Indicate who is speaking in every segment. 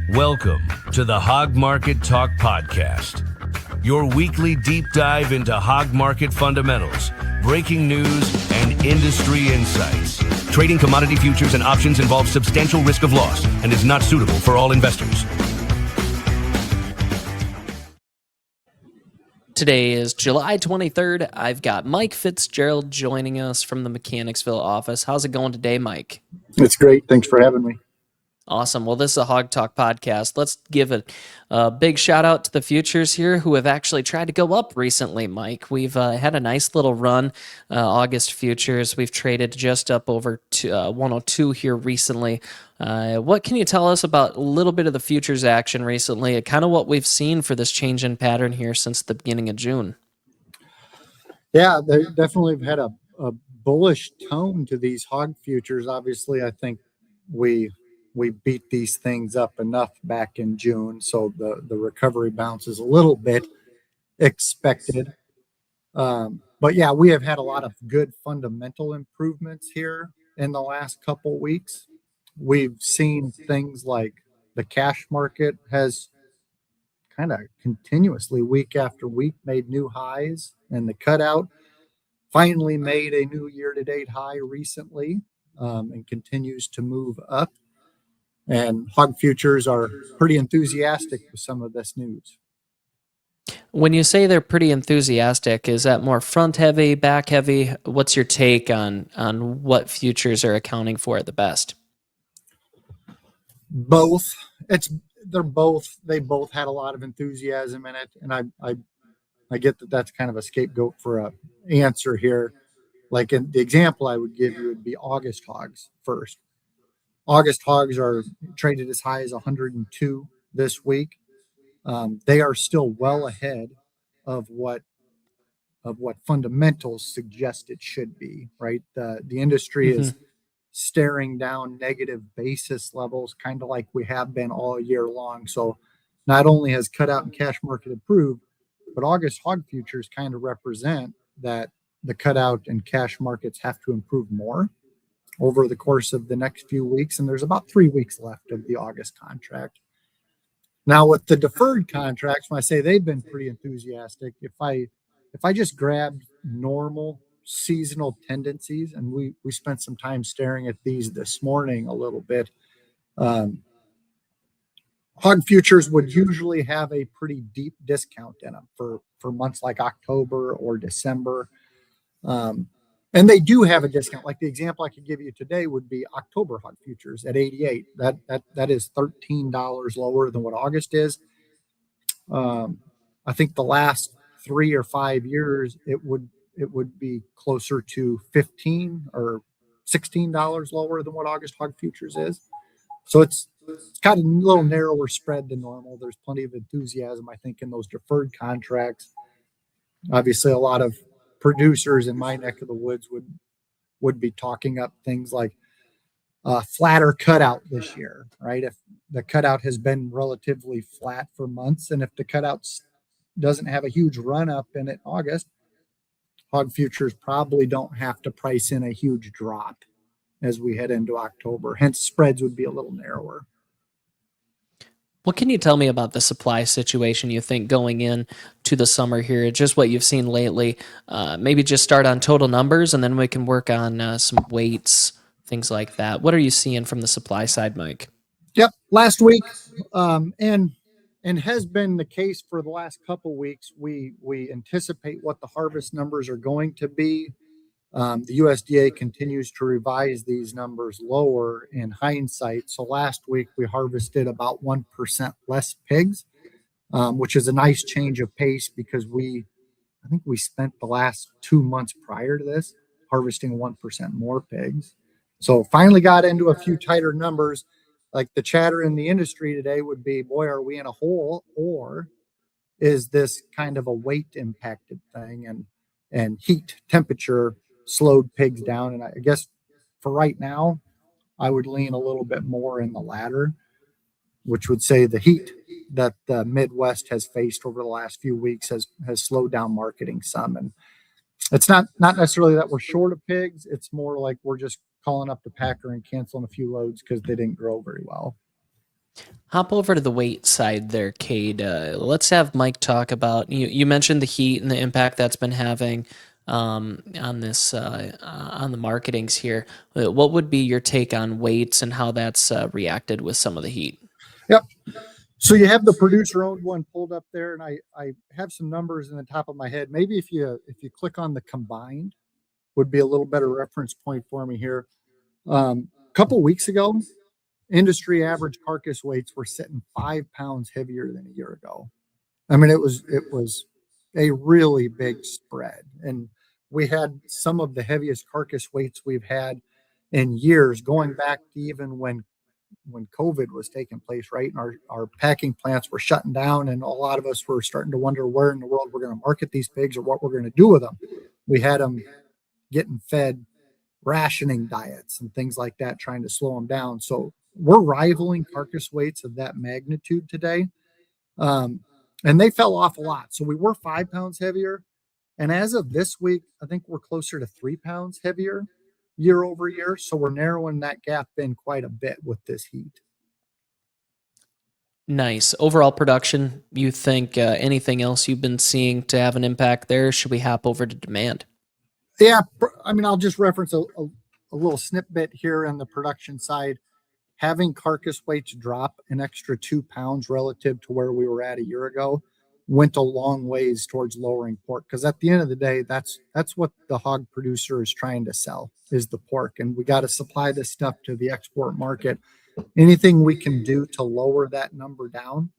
Speaker 1: Welcome to the Hog Market Talk podcast, your weekly deep dive into hog market fundamentals, breaking news, and industry insights. Trading commodity futures and options involves substantial risk of loss and is not suitable for all investors.
Speaker 2: Today is July 23rd. I've got Mike Fitzgerald joining us from the Mechanicsville office. How's it going today, Mike?
Speaker 3: It's great. Thanks for having me.
Speaker 2: Awesome. Well, this is a Hog Talk podcast. Let's give a big shout out to the futures here who have actually tried to go up recently, Mike. We've had a nice little run. August futures, we've traded just up over 102 here recently. What can you tell us about a little bit of the futures action recently, kind of what we've seen for this change in pattern here since the beginning of June?
Speaker 3: Yeah, they definitely have had a bullish tone to these hog futures. Obviously, I think we beat these things up enough back in June, so the recovery bounce is a little bit expected. But yeah, we have had a lot of good fundamental improvements here in the last couple weeks. We've seen things like the cash market has kind of continuously, week after week, made new highs, and the cutout finally made a new year-to-date high recently, and continues to move up. And hog futures are pretty enthusiastic with some of this news.
Speaker 2: When you say they're pretty enthusiastic, is that more front heavy, back heavy? What's your take on what futures are accounting for at the best?
Speaker 3: Both. They both had a lot of enthusiasm in it, and I get that that's kind of a scapegoat for a answer here. Like in the example I would give you would be August hogs first. August hogs are traded as high as 102 this week. They are still well ahead of what fundamentals suggest it should be, right? The industry is staring down negative basis levels, kind of like we have been all year long. So not only has cutout and cash market improved, but August hog futures kind of represent that the cutout and cash markets have to improve more over the course of the next few weeks. And there's about 3 weeks left of the August contract. Now with the deferred contracts, when I say they've been pretty enthusiastic, if I just grabbed normal seasonal tendencies, and we spent some time staring at these this morning a little bit, hog futures would usually have a pretty deep discount in them for months like October or December. And they do have a discount. Like the example I could give you today would be October hog futures at 88. That is $13 lower than what August is. I think the last 3 or 5 years it would be closer to $15 or $16 lower than what August hog futures is. So it's got a little narrower spread than normal. There's plenty of enthusiasm, I think, in those deferred contracts. Obviously, a lot of producers in my neck of the woods would be talking up things like flatter cutout this year, right? If the cutout has been relatively flat for months, and if the cutout doesn't have a huge run up in it August, hog futures probably don't have to price in a huge drop as we head into October. Hence, spreads would be a little narrower.
Speaker 2: What can you tell me about the supply situation you think going in to the summer here, just what you've seen lately? Maybe just start on total numbers, and then we can work on some weights, things like that. What are you seeing from the supply side, Mike?
Speaker 3: Yep. Last week, and has been the case for the last couple weeks, we anticipate what the harvest numbers are going to be. The USDA continues to revise these numbers lower in hindsight. So last week we harvested about 1% less pigs, which is a nice change of pace because I think we spent the last 2 months prior to this harvesting 1% more pigs. So finally got into a few tighter numbers. Like the chatter in the industry today would be, boy, are we in a hole, or is this kind of a weight impacted thing and heat temperature slowed pigs down? And I guess for right now, I would lean a little bit more in the latter, which would say the heat that the Midwest has faced over the last few weeks has slowed down marketing some. And it's not necessarily that we're short of pigs. It's more like we're just calling up the packer and canceling a few loads because they didn't grow very well.
Speaker 2: Hop over to the weight side there, Cade. Let's have Mike talk about you mentioned the heat and the impact that's been having on this on the marketings here. What would be your take on weights and how that's reacted with some of the heat?
Speaker 3: Yep. So you have the producer owned one pulled up there, and I have some numbers in the top of my head. Maybe if you click on the combined would be a little better reference point for me here. A couple weeks ago, industry average carcass weights were sitting 5 pounds heavier than a year ago. I mean, it was a really big spread, and we had some of the heaviest carcass weights we've had in years, going back to even when COVID was taking place, right? And our packing plants were shutting down, and a lot of us were starting to wonder where in the world we're going to market these pigs or what we're going to do with them. We had them getting fed rationing diets and things like that, trying to slow them down. So we're rivaling carcass weights of that magnitude today. Um, and they fell off a lot. So we were 5 pounds heavier. And as of this week, I think we're closer to 3 pounds heavier year over year. So we're narrowing that gap in quite a bit with this heat.
Speaker 2: Nice. Overall production, you think anything else you've been seeing to have an impact there? Should we hop over to demand?
Speaker 3: Yeah. I mean, I'll just reference a little snippet here on the production side. Having carcass weights drop an extra 2 pounds relative to where we were at a year ago went a long ways towards lowering pork, because at the end of the day, that's what the hog producer is trying to sell, is the pork, and we got to supply this stuff to the export market. Anything we can do to lower that number down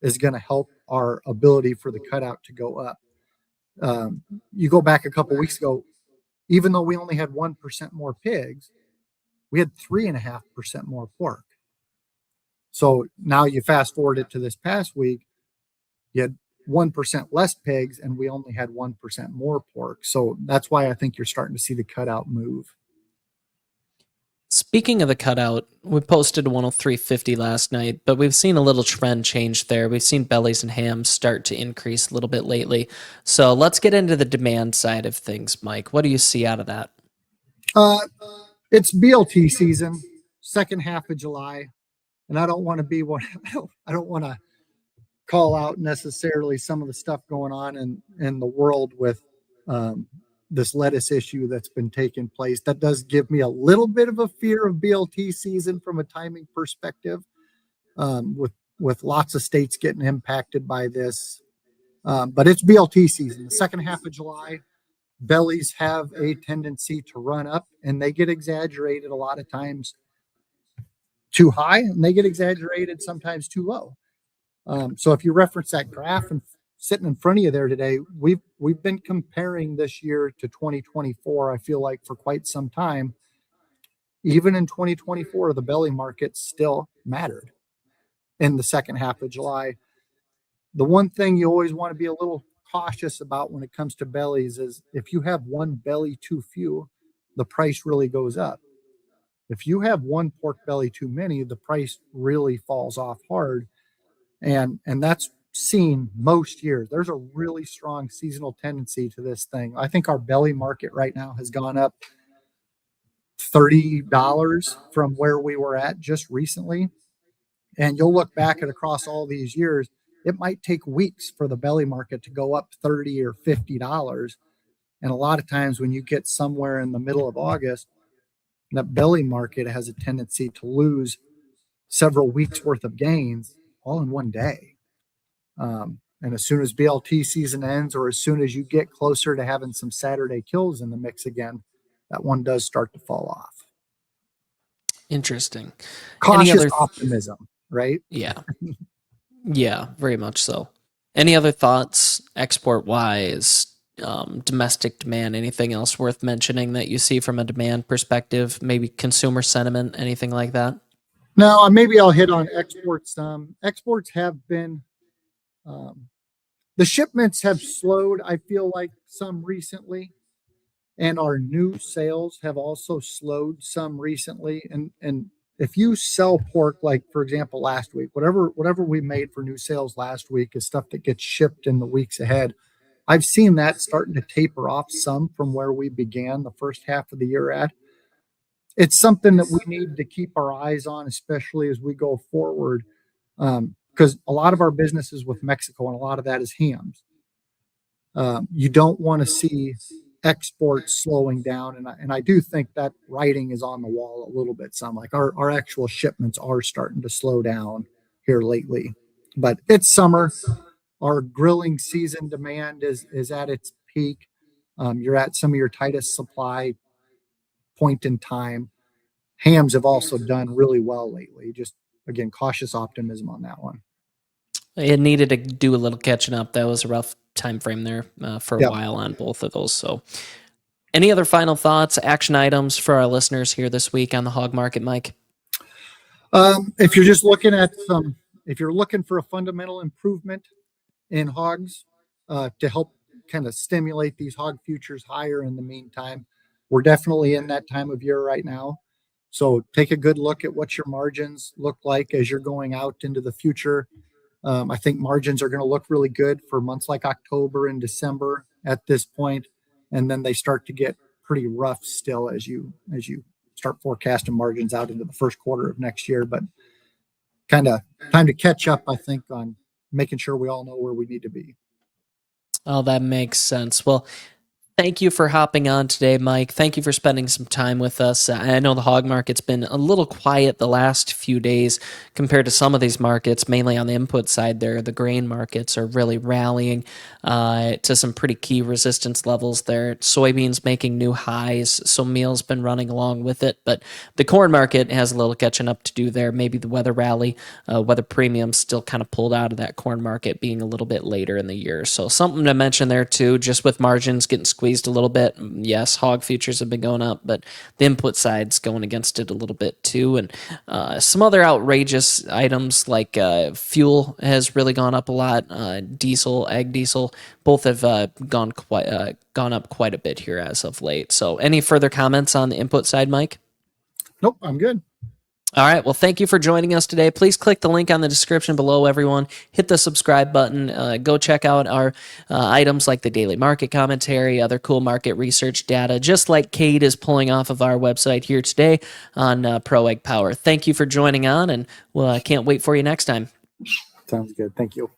Speaker 3: is going to help our ability for the cutout to go up. You go back a couple weeks ago, even though we only had 1% more pigs, we had 3.5% more pork. So now you fast forward it to this past week, you had 1% less pigs, and we only had 1% more pork. So that's why I think you're starting to see the cutout move.
Speaker 2: Speaking of the cutout, we posted 103.50 last night, but we've seen a little trend change there. We've seen bellies and hams start to increase a little bit lately. So let's get into the demand side of things, Mike. What do you see out of that?
Speaker 3: It's BLT season, second half of July, and I don't want to be one. I don't want to call out necessarily some of the stuff going on in the world with this lettuce issue that's been taking place. That does give me a little bit of a fear of BLT season from a timing perspective, with lots of states getting impacted by this. But it's BLT season. The second half of July, bellies have a tendency to run up, and they get exaggerated a lot of times too high, and they get exaggerated sometimes too low. So if you reference that graph and sitting in front of you there today, we've been comparing this year to 2024. I feel like for quite some time, even in 2024, the belly market still mattered in the second half of July. The one thing you always want to be a little cautious about when it comes to bellies is if you have one belly too few, the price really goes up. If you have one pork belly too many, the price really falls off hard. And that's seen most years. There's a really strong seasonal tendency to this thing. I think our belly market right now has gone up $30 from where we were at just recently. And you'll look back at across all these years, it might take weeks for the belly market to go up $30 or $50. And a lot of times when you get somewhere in the middle of August, that belly market has a tendency to lose several weeks worth of gains all in one day. And as soon as BLT season ends, or as soon as you get closer to having some Saturday kills in the mix again, that one does start to fall off.
Speaker 2: Interesting.
Speaker 3: Cautious optimism, right?
Speaker 2: Yeah. Yeah, very much so. Any other thoughts, export wise, domestic demand, anything else worth mentioning that you see from a demand perspective, maybe consumer sentiment, anything like that?
Speaker 3: No, maybe I'll hit on exports. Exports have been, the shipments have slowed, I feel like, some recently. And our new sales have also slowed some recently. And if you sell pork, like for example, last week, whatever we made for new sales last week is stuff that gets shipped in the weeks ahead. I've seen that starting to taper off some from where we began the first half of the year at. It's something that we need to keep our eyes on, especially as we go forward. because a lot of our business is with Mexico, and a lot of that is hams. You don't want to see exports slowing down, and I do think that writing is on the wall a little bit. Some like our actual shipments are starting to slow down here lately, but it's summer. Our grilling season demand is at its peak. You're at some of your tightest supply point in time. Hams have also done really well lately. Just again, cautious optimism on that one.
Speaker 2: It needed to do a little catching up. That was a rough time frame there for a
Speaker 3: Yep.
Speaker 2: while on both of those. So, any other final thoughts, action items for our listeners here this week on the hog market, Mike?
Speaker 3: If you're just looking at if you're looking for a fundamental improvement in hogs to help kind of stimulate these hog futures higher in the meantime, we're definitely in that time of year right now. So take a good look at what your margins look like as you're going out into the future. I think margins are going to look really good for months like October and December at this point, and then they start to get pretty rough still as you start forecasting margins out into the first quarter of next year. But kind of time to catch up, I think, on making sure we all know where we need to be.
Speaker 2: Oh, that makes sense. Well, thank you for hopping on today, Mike. Thank you for spending some time with us. I know the hog market's been a little quiet the last few days compared to some of these markets, mainly on the input side there. The grain markets are really rallying to some pretty key resistance levels there. Soybeans making new highs, so meal's been running along with it. But the corn market has a little catching up to do there. Maybe the weather rally, weather premium still kind of pulled out of that corn market being a little bit later in the year. So something to mention there too, just with margins getting squeezed a little bit. Yes, hog futures have been going up, but the input side's going against it a little bit too. And some other outrageous items like fuel has really gone up a lot. Diesel, ag diesel, both have gone up quite a bit here as of late. So any further comments on the input side, Mike?
Speaker 3: Nope, I'm good.
Speaker 2: All right. Well, thank you for joining us today. Please click the link on the description below, everyone. Hit the subscribe button. Go check out our items like the daily market commentary, other cool market research data, just like Cade is pulling off of our website here today on Pro Egg Power. Thank you for joining on, and I can't wait for you next time.
Speaker 3: Sounds good. Thank you.